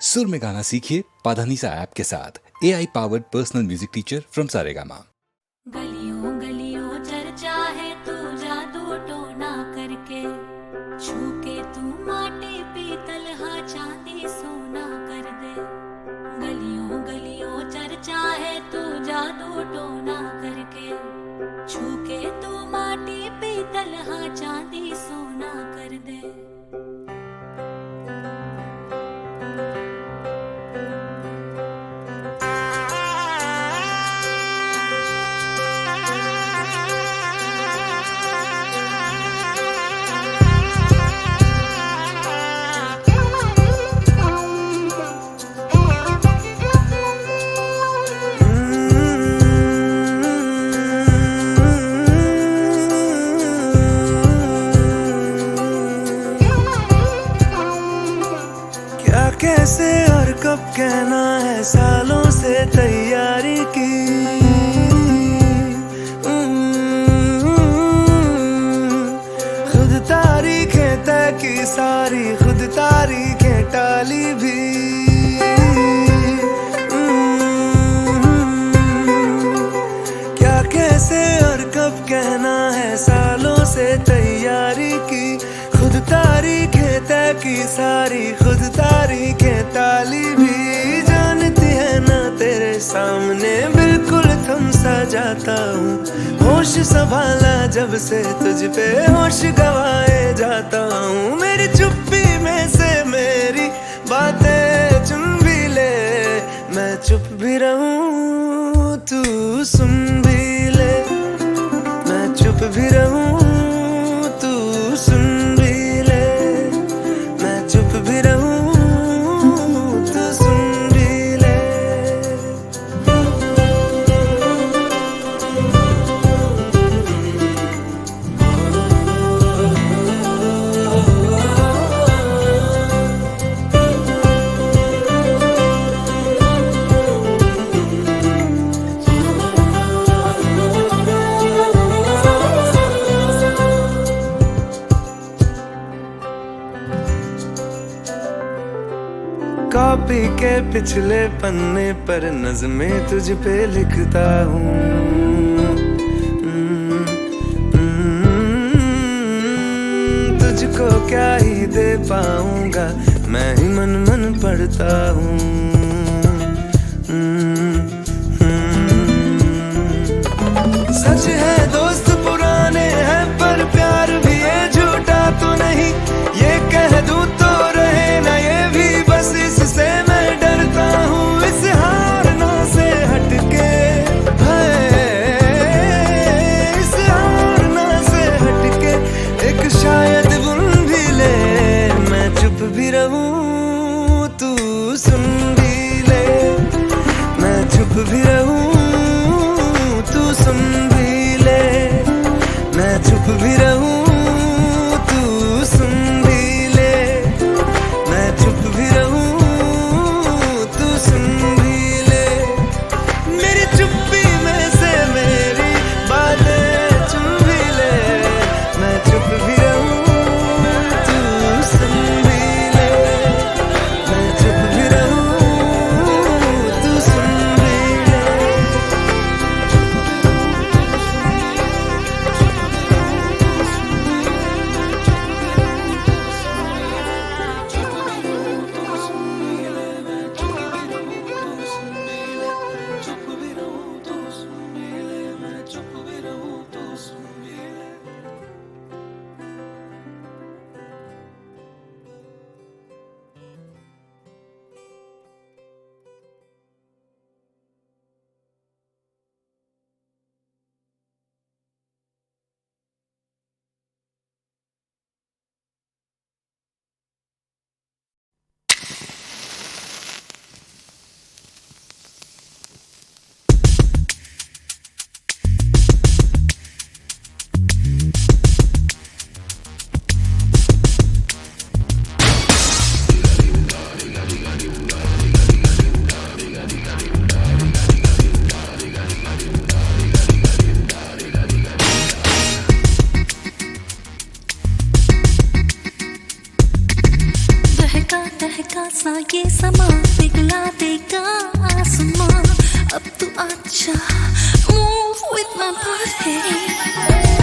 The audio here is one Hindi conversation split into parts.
सुर में गाना सीखिए पाधानीसा ऐप के साथ। AI powered personal music teacher from Saregama. गलियों गलियों चर्चा है तू जादू टोना करके, छू के तू माटी पीतल हा चांदी सोना कर दे। गलियों गलियों चर्चा है तू जादू टोना करके, छू के तू माटी पीतल हा चांदी सोना कर दे। कैसे और कब कहना है, सालों से तैयारी की। खुद तारीखें तय की सारी, खुद तारीखें टाली भी। क्या कैसे और कब कहना है, सालों से तैयारी की। खुद तारीखें तय की सारी, खुद तारीखें टाली भी। जानती है ना तेरे सामने बिल्कुल थम सा जाता हूँ। होश संभाला जब से तुझ पे होश गवाए जाता हूँ। मेरी चुप्पी में से मेरी बातें चुन भी ले, मैं चुप भी रहूँ तू सुन भी ले। मैं चुप भी रहूँ तू सुन भी ले। मैं चुप भी रहूँ तू सुन भी ले। कॉपी के पिछले पन्ने पर नज़में तुझ पे लिखता हूँ। तुझको क्या ही दे पाऊंगा, मैं ही मन मन पढ़ता हूँ। सच है दोस्त पुराने हैं, पर प्यार भी है झूठा तो नहीं। ये कह दूं तो रहे ना ये भी, बस इससे मैं डरता हूँ। इस हारना से हटके इस हारना से हटके एक शायद बुन भी ले। मैं चुप भी रहूँ तू सुन भी ले। मैं चुप भी रहूँ तू सुन भी ले। मैं चुप भी रहूँ तू सुन भी ले। मैं चुप भी रहूँ तू सुन भी ले। मेरी चुप्पी में से मेरी बातें चुन भी ले। मैं चुप भी रहूँ तू सुन भी ले। मैं चुप भी रहूँ तू सुन भी ले। समा पिघला देगा आसमां अब तू आजा move with my body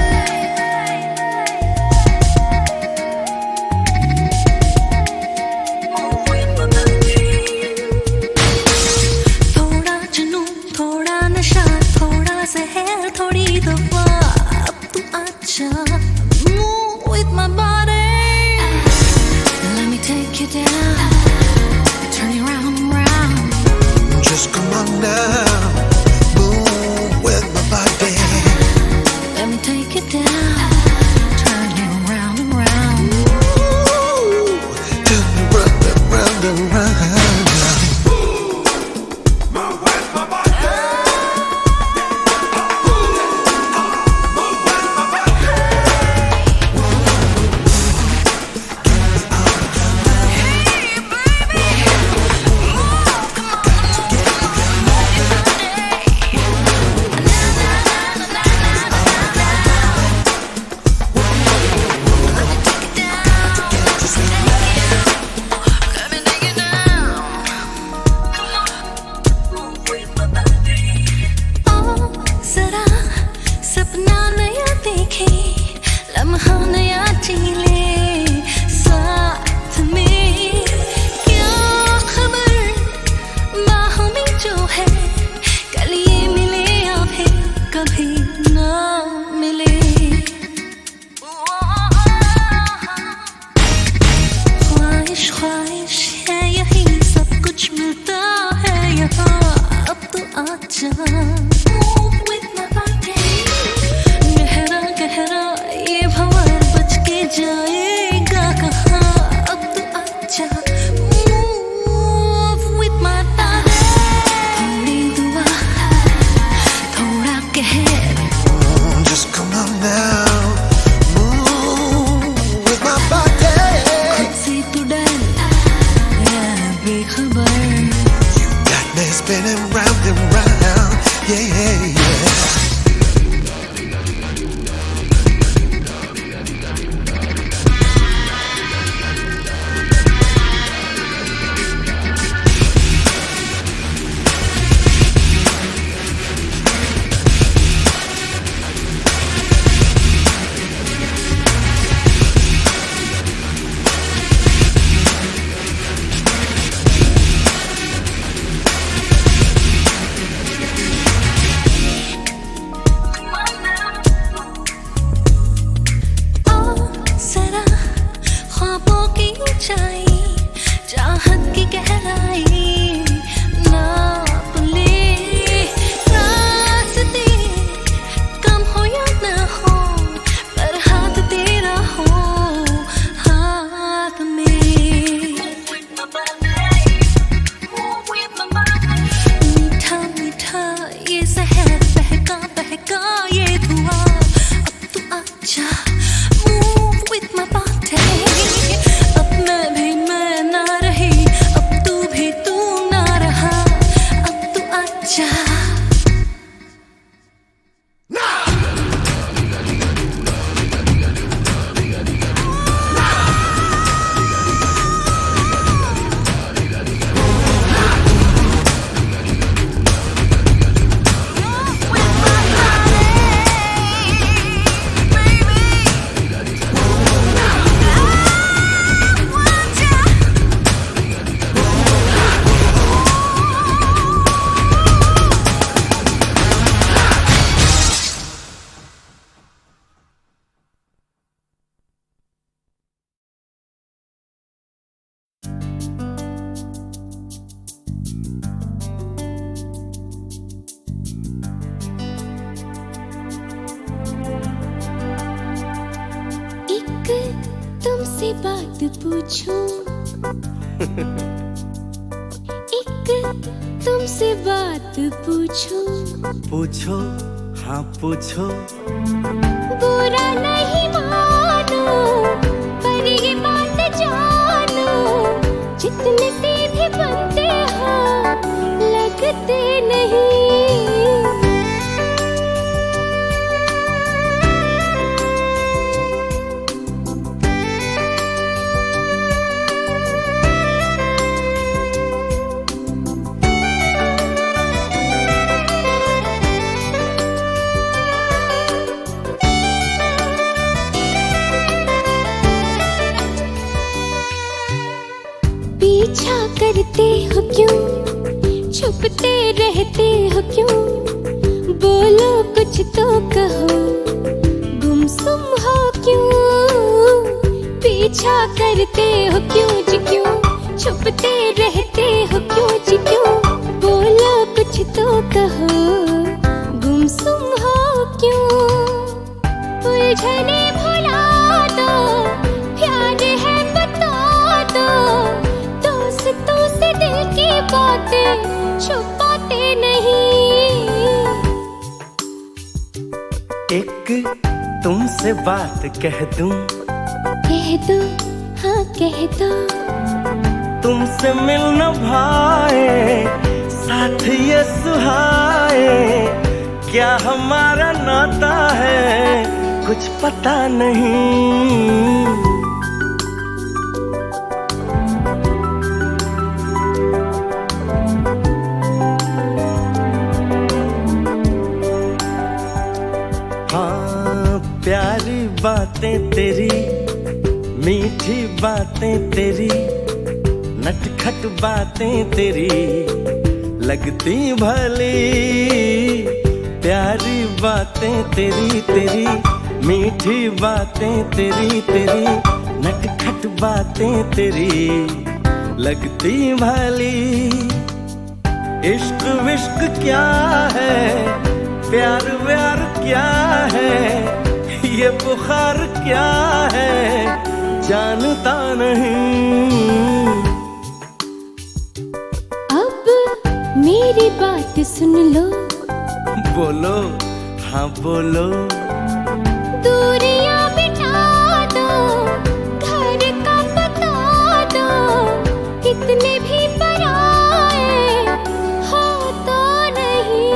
जहर थोड़ी दफा अब तू आजा move with my body let me take you down turn you round and round just come on now move with my body let me take you down turn you round and round turn me round and round and round spinning round and round, yeah, yeah. चाहत की गहराई नाप ले रास्ते कम हो या न हो पर हाथ तेरा हो हाथ में मीठा मीठा ये जहर बहका बहका ये धुआं अब तू आजा move with my body तुमसे बात पूछूं एक तुमसे बात पूछूं पूछो हाँ पूछो बुरा नहीं मानो पर ये बात जानो जितने सीधे बनते हो लगते नहीं करते हो क्यों, छुपते रहते हो क्यों, बोलो कुछ तो कहो, गुमसुम हो क्यों, पीछा करते हो क्यों जी क्यों, छुपते रहते हो क्यों जी क्यों, बोलो कुछ तो कहो, गुमसुम हो क्यों, उलझने भुला दो, प्यार है बता दो, दोस्तों से दिल की बातें छुपाते नहीं। एक तुमसे बात कह दूं, कह दो हाँ कह दो, तुमसे मिलना भाए साथ ये सुहाए, क्या हमारा नाता है कुछ पता नहीं। हाँ प्यारी बातें तेरी, मीठी बातें तेरी, नटखट बातें तेरी लगती भली, प्यारी बातें तेरी तेरी, मीठी बातें तेरी तेरी, नटखट बातें तेरी लगती भली। इश्क विश्क क्या है, प्यार व्यार क्या है, ये बुखार क्या है जानता नहीं। अब मेरी बात सुन लो, बोलो हाँ बोलो, दूरियां बिठा दो, घर का बता दो, कितने भी पराए हो तो नहीं।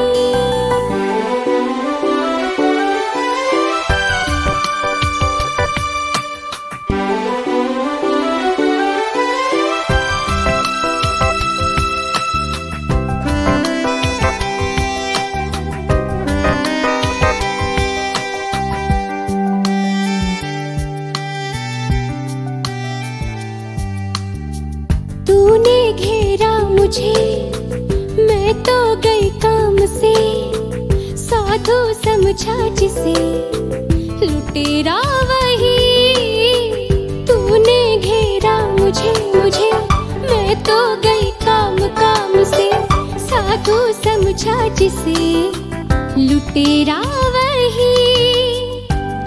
तूने घेरा मुझे, मैं तो गई काम से, साधु समझा जिसे लुटेरा वही। तूने घेरा मुझे मुझे, मैं तो गई काम से, साधु समझा जिसे लुटेरा वही।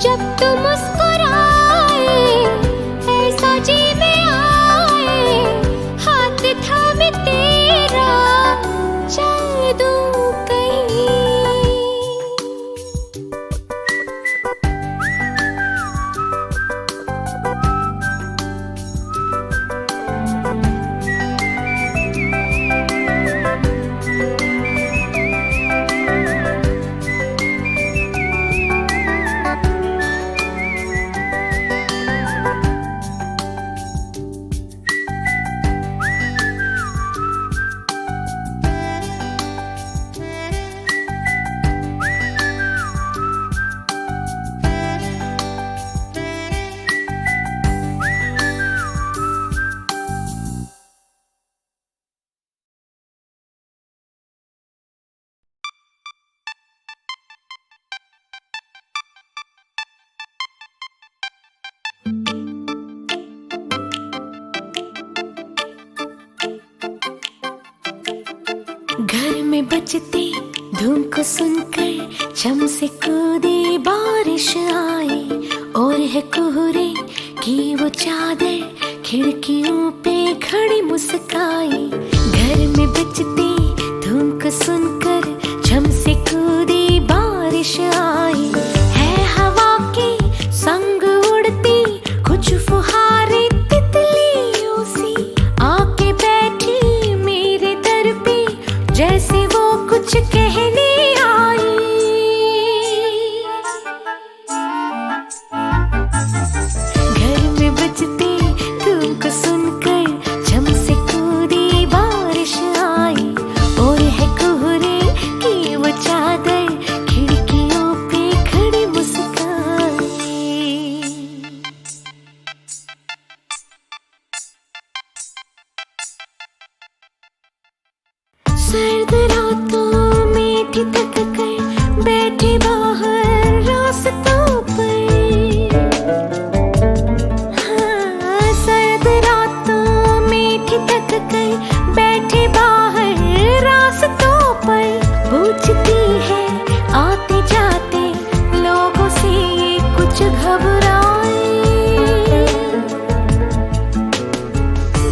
जब तू मुस्कुराए ऐसा जी में आए, हाथ थामे तेरा चल दूं कहीं। घर में बजती धूम को सुनकर छम से कूदी बारिश आई, और है कोहरे की वो चादर खिड़कियों पे खड़ी मुस्काई। घर में बजती धूम को सुनकर छम से कूदी बारिश आई, है हवा के संग उड़ती कुछ फुहारे तितलियों सी, आके बैठी मेरे दर पे जैसे वो कुछ कहने आई। घर में बजती धूम को सुनकर छम से कूदी बारिश आई। सर्द रातों में ठिठक कर बैठे बाहर रास्तों पर। हाँ, सर्द रातों में ठिठक कर बैठे बाहर रास्तों पर। पूछती है आते जाते लोगों से ये कुछ घबराए।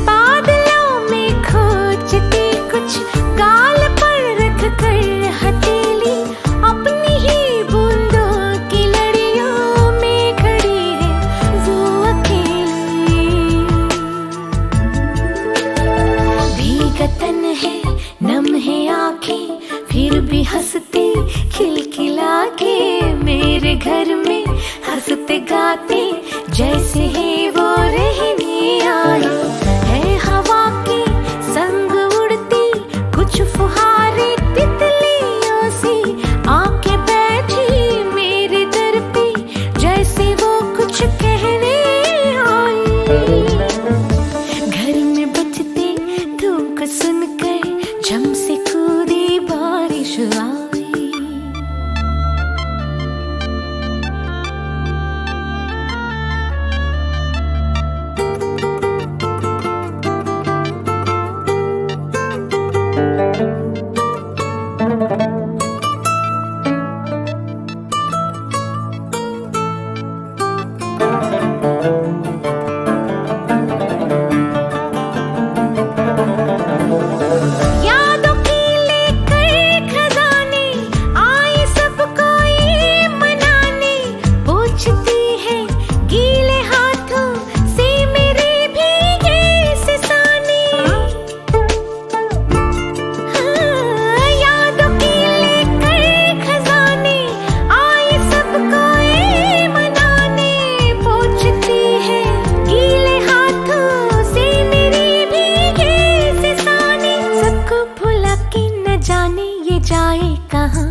बादलों में खोजती कुछ गाल पर रख कर हथेली। अपनी ही बूंदों की लड़ियों में खड़ी है वो अकेली। भीगा तन है, नम है आंखें, फिर भी हंसते खिलखिला के मेरे घर में हंसते गाते जैसे है वो रहने आए। है हवा के संग उड़ती कुछ फुहारे तितलियों सी आके बैठी मेरे दर पे जैसे वो कुछ कहने आई। घर में बजते धूम को सुनकर झम से कूदी बारिश आई। यादों की लेकर खजाने आए सबको ये मनाने। पूछती है गीले हाथों से मेरे भीगे से साने। हाँ, यादों की लेकर खजाने आए सबको ये मनाने। पूछती है गीले हाथों से मेरे भीगे से साने। सबको भुला के न जाने ये जाए कहाँ।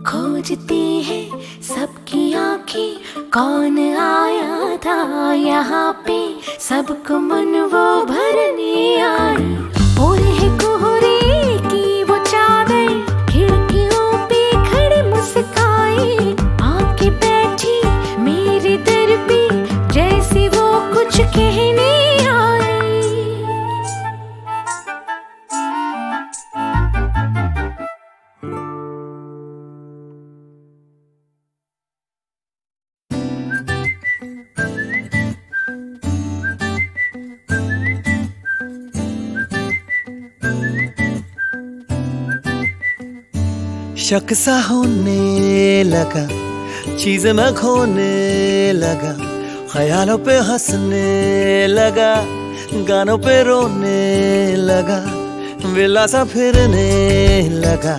खोजती है सबकी आंखें कौन आया था यहाँ पे। सबको मन वो भरने आई। और है कोहरे की वो चादर खिड़कियों पे खड़ी मुस्काए। आके बैठी मेरे दर पे जैसे वो कुछ कहने आई। शक सा होने लगा, चीज़ें मैं खोने लगा। ख्यालों पे हंसने लगा, गानों पे रोने लगा। विला सा फिरने लगा,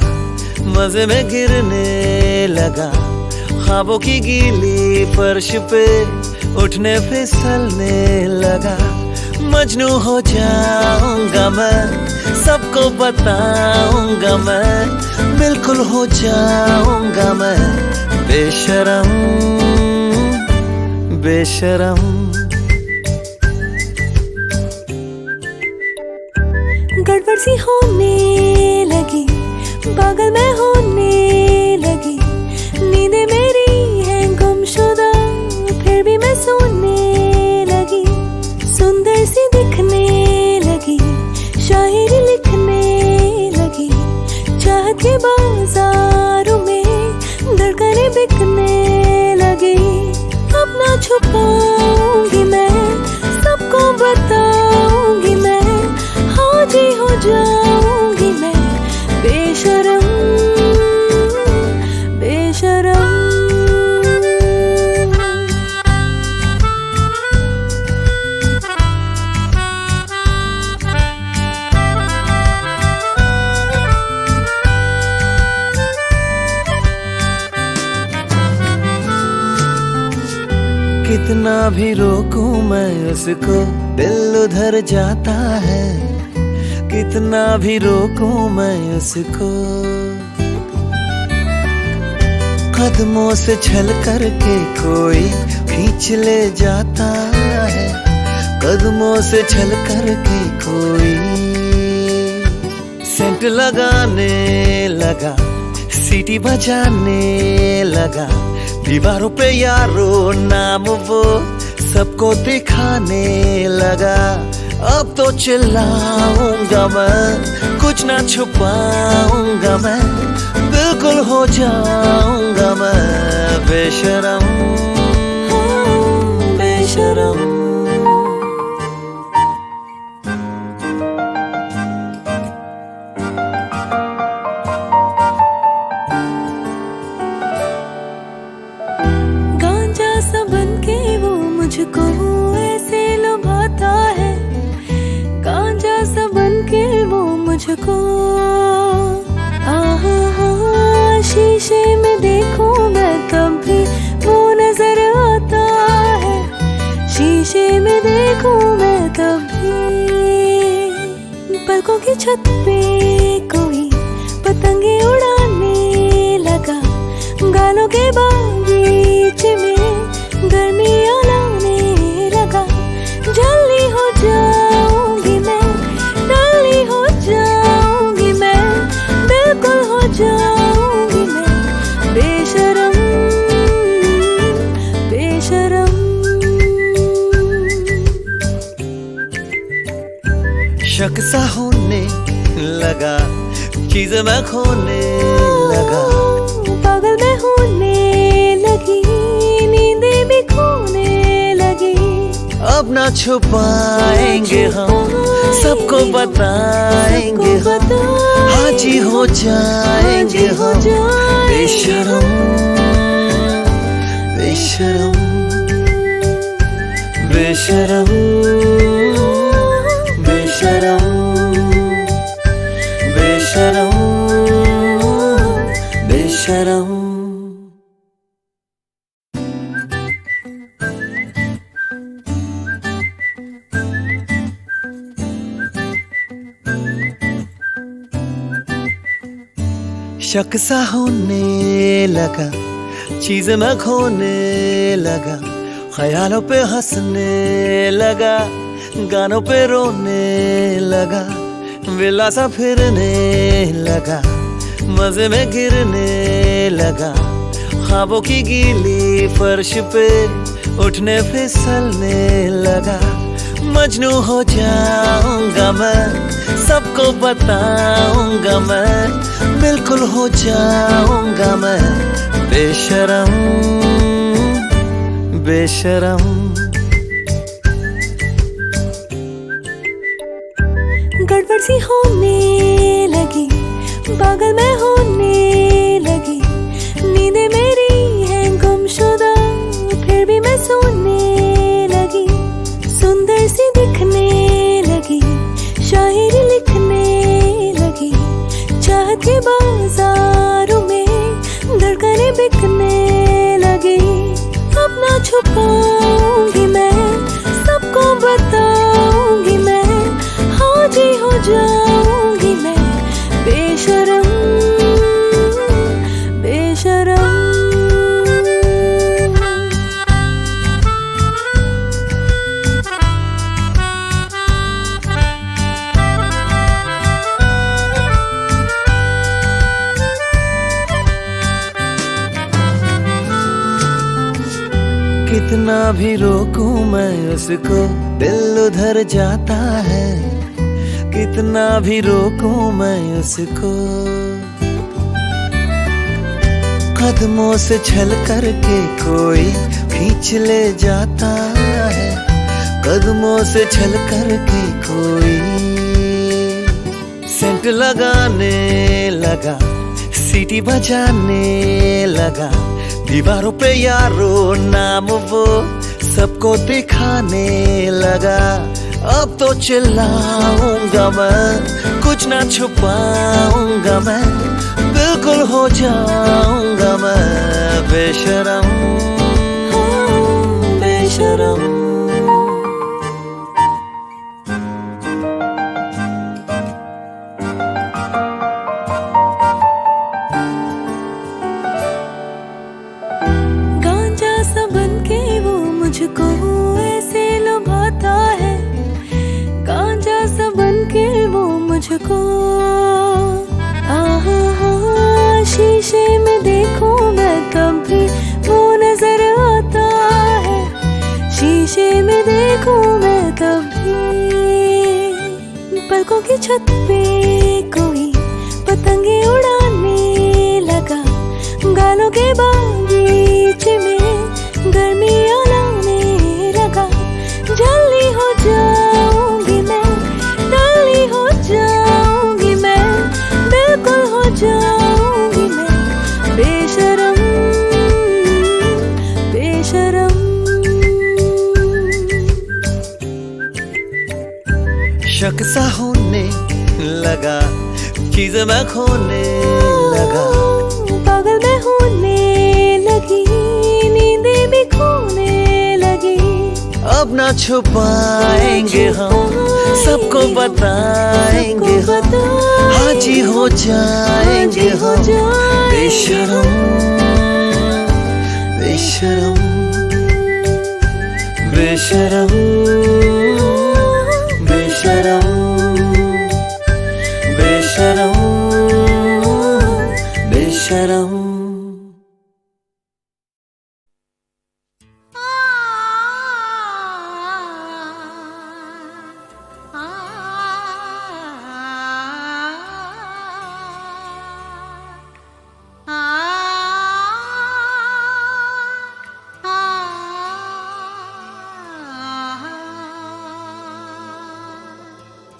मजे में गिरने लगा। ख्वाबों की गीली फर्श पे उठने फिसलने लगा। मजनू हो जाऊंगा मैं, सबको बताऊंगा मैं। बिल्कुल हो जाऊंगा मैं बेशरम बेशरम। गड़बड़ सी होने लगी, पागल मैं होने लगी। नींदें मेरी हैं गुमशुदा, फिर भी मैं सोने लगी। सुंदर सी दिखने लगी, शायरी लिखने लगी। चाहत के बाजारों में धड़कनें बिकने लगी। अपना छुपाऊंगी मैं, सबको बताऊंगी मैं। हाजी हो जाऊंगी मैं बेशरम बेशरम। कितना भी रोकूं मैं उसको, दिल उधर जाता है। कितना भी रोकूं मैं उसको, कदमों से छल करके कोई खींच ले जाता है। कदमों से छल करके कोई सेंट लगाने लगा, सीटी बजाने लगा, दीवारों पे यारो नाम वो सबको दिखाने लगा। अब तो चिल्लाऊंगा मैं, कुछ ना छुपाऊंगा मैं, बिल्कुल हो जाऊंगा मैं बेशरम, बेशरम। गांजा सा बनके वो मुझको ऐसे लुभाता है, गांजा सा बनके वो मुझको शीशे में देखूं मैं तब भी वो नजर आता है, शीशे में देखूं मैं तब भी। पलकों की छत पे कोई पतंगे उड़ाने लगा, गालों के बागीचे में गर्मियाँ लाने लगा। जल्दी हो जाऊंगी मैं, जल्दी हो जाऊंगी मैं, बिल्कुल हो जाऊंगी मैं बेशरम, बेशरम। शक सा होने लगा, चीजें मैं खोने लगा, पागल मैं होने लगी, नींदें भी खोने लगी। अब ना छुपाएंगे हम, सबको बताएंगे हम, हाजी हो जाएंगे हम बेशरम, बेशरम, बेशरम, बेशरम, बेशरम, बेशरम। शक सा होने लगा, चीजें मैं खोने लगा, ख्यालों पे हंसने लगा, गानों पे रोने लगा, विला सा फिरने लगा, मजे में गिरने लगा, ख्वाबों की गीली फर्श पे उठने फिसलने लगा। मजनू हो जाऊंगा मैं, सबको बताऊंगा मैं, बिल्कुल हो जाऊंगा मैं बेशरम, बेशरम। गड़बड़ सी होने लगी, पागल मैं होने लगी, नींदें मेरी हैं गुमशुदा, फिर भी मैं सोने लगी। सुंदर सी दिखने लगी, शायरी लिखने लगी, चाहत के बाजारों में धड़कनें बिकने लगी। अपना छुपाऊंगी मैं, सबको बताऊंगी मैं, हाजी हो जाऊंगी मैं बेशरम, बेशरम। कितना भी रोकूं मैं उसको, दिल उधर जाता है, कितना भी रोकूं मैं उसको, कदमों से छल करके कोई खींच ले जाता है, कदमों से छल करके कोई सेंट लगाने लगा, सीटी बजाने लगा, दीवारों पे यारो नाम वो सबको दिखाने लगा। अब तो चिल्लाऊंगा मैं, कुछ ना छुपाऊंगा मैं, बिल्कुल हो जाऊंगा मैं बेशरम, बेशरम। गांजा सा बनके वो मुझको ऐसे लुभाता है, सड़कों की छत पे कोई पतंगे उड़ाने लगा, गालों के बागीच में गर्मियाँ लाने लगा। जल्दी हो जाऊंगी मैं, जल्दी हो जाऊंगी मैं, बिल्कुल हो जाऊंगी मैं बेशरम बेशरम। शक सा होने लगा, चीजें मैं खोने लगा। पागल मैं होने लगी, नींदें भी खोने लगी। अब ना छुपाएंगे हम, सबको बताएंगे हम, हाजी हो जाएंगे हम बेशरम बेशरम बेशरम बेशरम बेशरम बेशरम।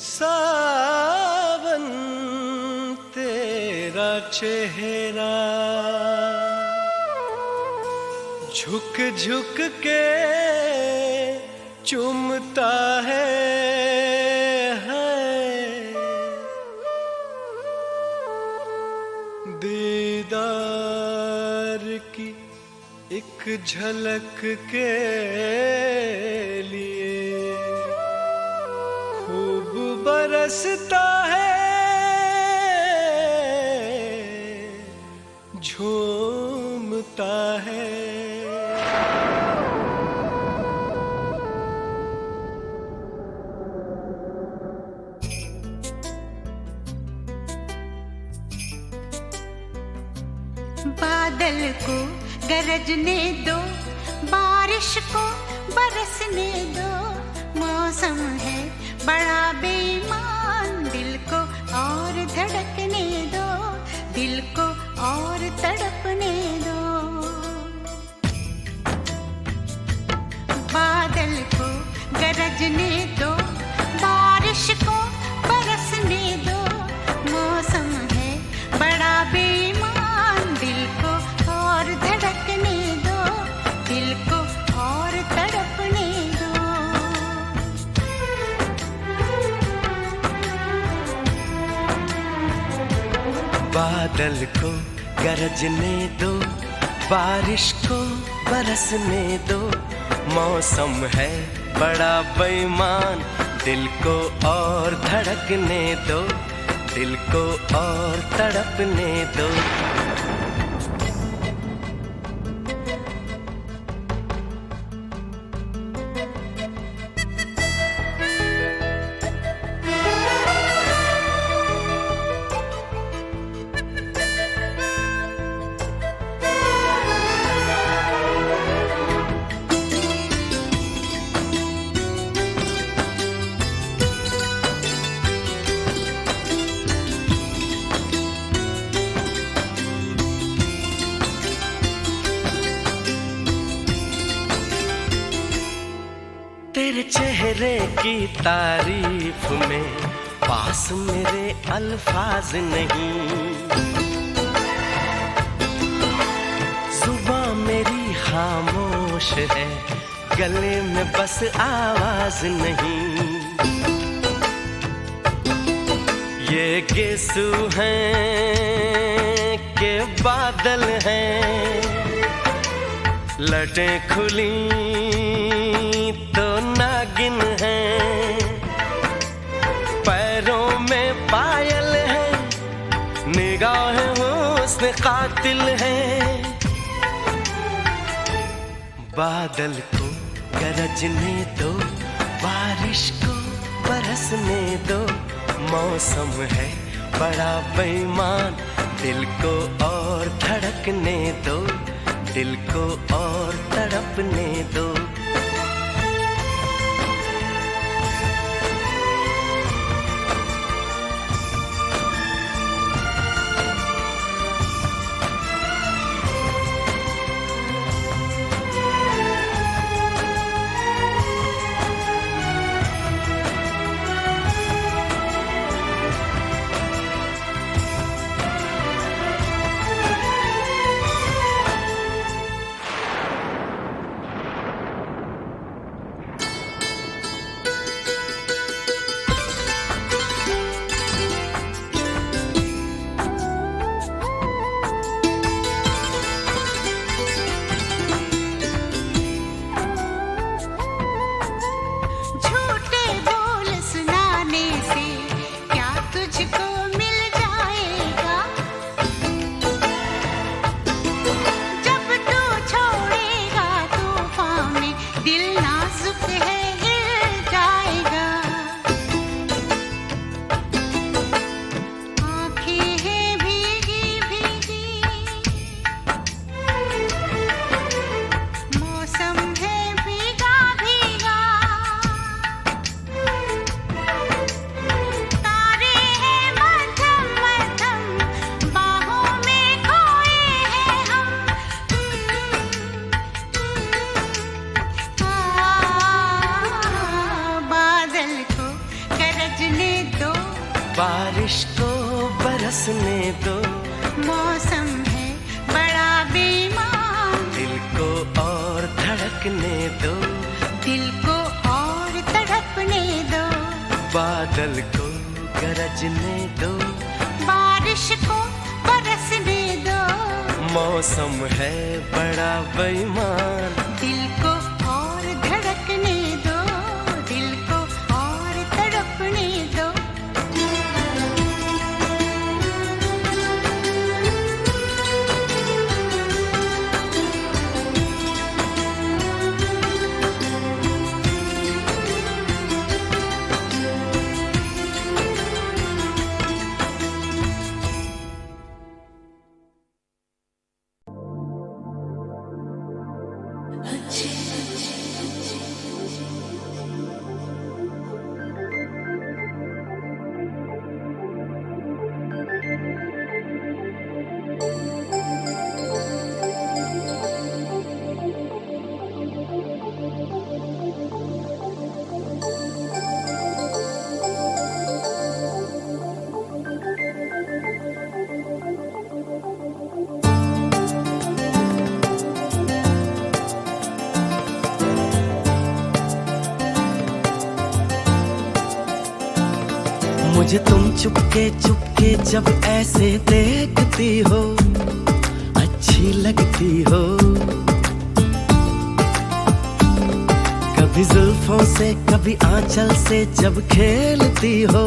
सावन तेरा चेहरा झुक झुक के चूमता है दीदार की एक झलक के लिए खूब बरसता है, झूमता है। बादल को गरजने दो, बारिश को बरसने दो। मौसम है बड़ा बेईमान, दिल को और धड़कने दो, दिल को और तड़पने दो। बादल को गरजने दो, बारिश को बरसने दो। मौसम है बड़ा बेईमान, दिल को और धड़कने दो, दिल को और तड़पने दो। बादल को गरजने दो, बारिश को बरसने दो। मौसम है बड़ा बेईमान, दिल को और धड़कने दो, दिल को और तड़पने दो। तेरे चेहरे की तारीफ में पास मेरे अल्फाज नहीं, जुबां मेरी खामोश है, गले में बस आवाज नहीं। ये गेसू हैं के बादल हैं, लटें खुली तो नागिन है, पैरों में पायल है, निगाहें हुस्न कातिल है। बादल को गरजने दो, बारिश को बरसने दो। मौसम है बड़ा बेईमान, दिल को और धड़कने दो, दिल को और तड़पने दो। गरजने दो, बारिश को बरसने दो, मौसम है बड़ा बेईमान, दिल को और धड़कने दो, दिल को और तड़पने दो, बादल को गरजने दो, बारिश को बरसने दो, मौसम है बड़ा बेईमान, दिल को और धड़कने दो, दिल को और तड़पने दो। मुझे तुम चुपके चुपके जब ऐसे देखती हो, अच्छी लगती हो, कभी जुल्फों से कभी आंचल से जब खेलती हो,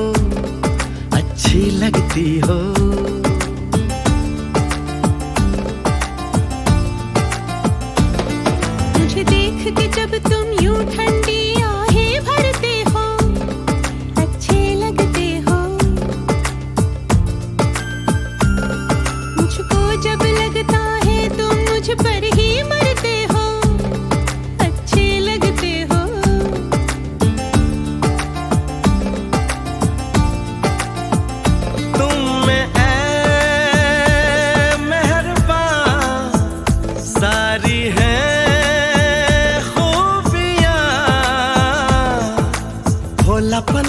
अच्छी लगती हो। मुझे देख के जब तुम यूं ठंडी आहें भरते हो, अच्छे लगते हो। मुझको जब लगता है तुम मुझ पर ही मरते हो, अच्छे लगते हो। तुम में ऐ मेहरबान सारी है भोलापन,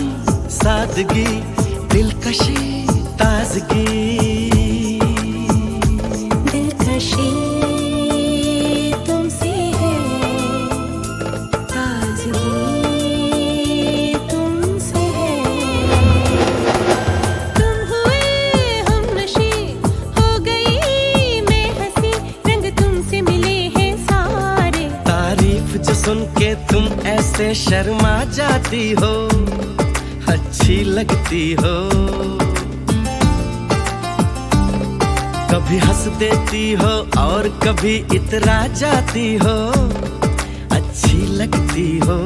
सादगी, दिलकशी, ताजगी, दिलकशी तुमसे है, ताजगी तुमसे है। तुम हुए हमनशी, हो गई मैं हंसी, रंग तुमसे मिले हैं सारे। तारीफ जो सुन के तुम ऐसे शर्मा जाती हो, अच्छी लगती हो। कभी हंस देती हो और कभी इतरा जाती हो, अच्छी लगती हो।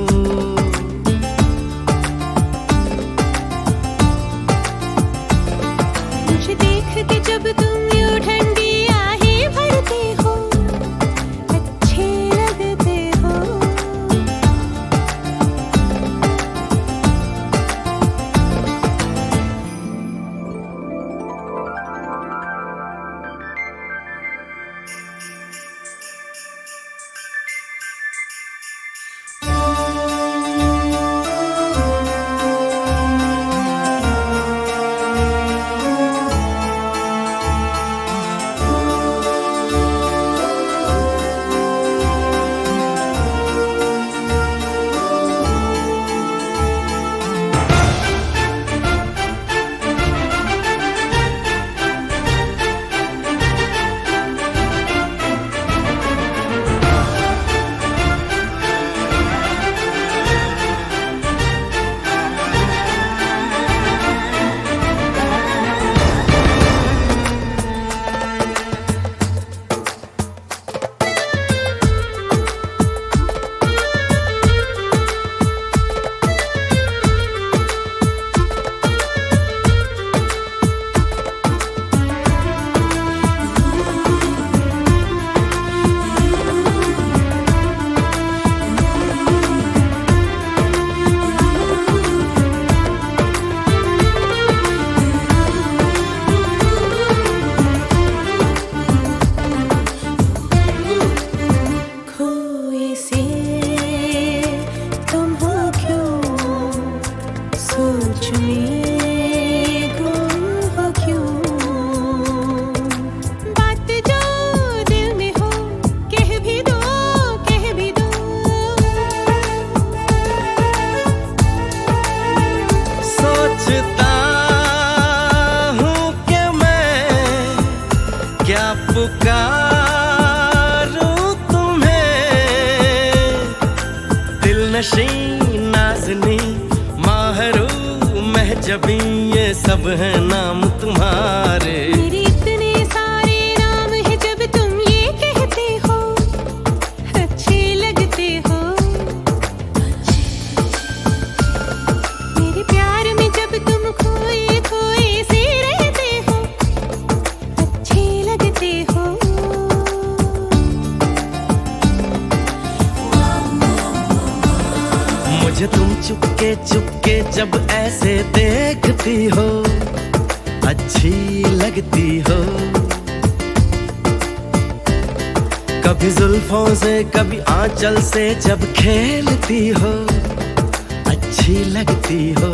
मुझे देख के जब तुम यूं ठंडी आहें भरते हो, अच्छे लगते हो। नशी नाज़नी माहरू महजबी ये सब है नाम तुम्हारे। मेरे इतने सारे नाम है जब तुम ये कहते हो अच्छे लगते हो। मेरे प्यार में जब तुम खोए खोए से रहते हो अच्छे लगते हो। मुझे तुम चुपके चुपके जब ऐसे देखती हो अच्छी लगती हो। कभी जुल्फों से कभी आंचल से जब खेलती हो अच्छी लगती हो।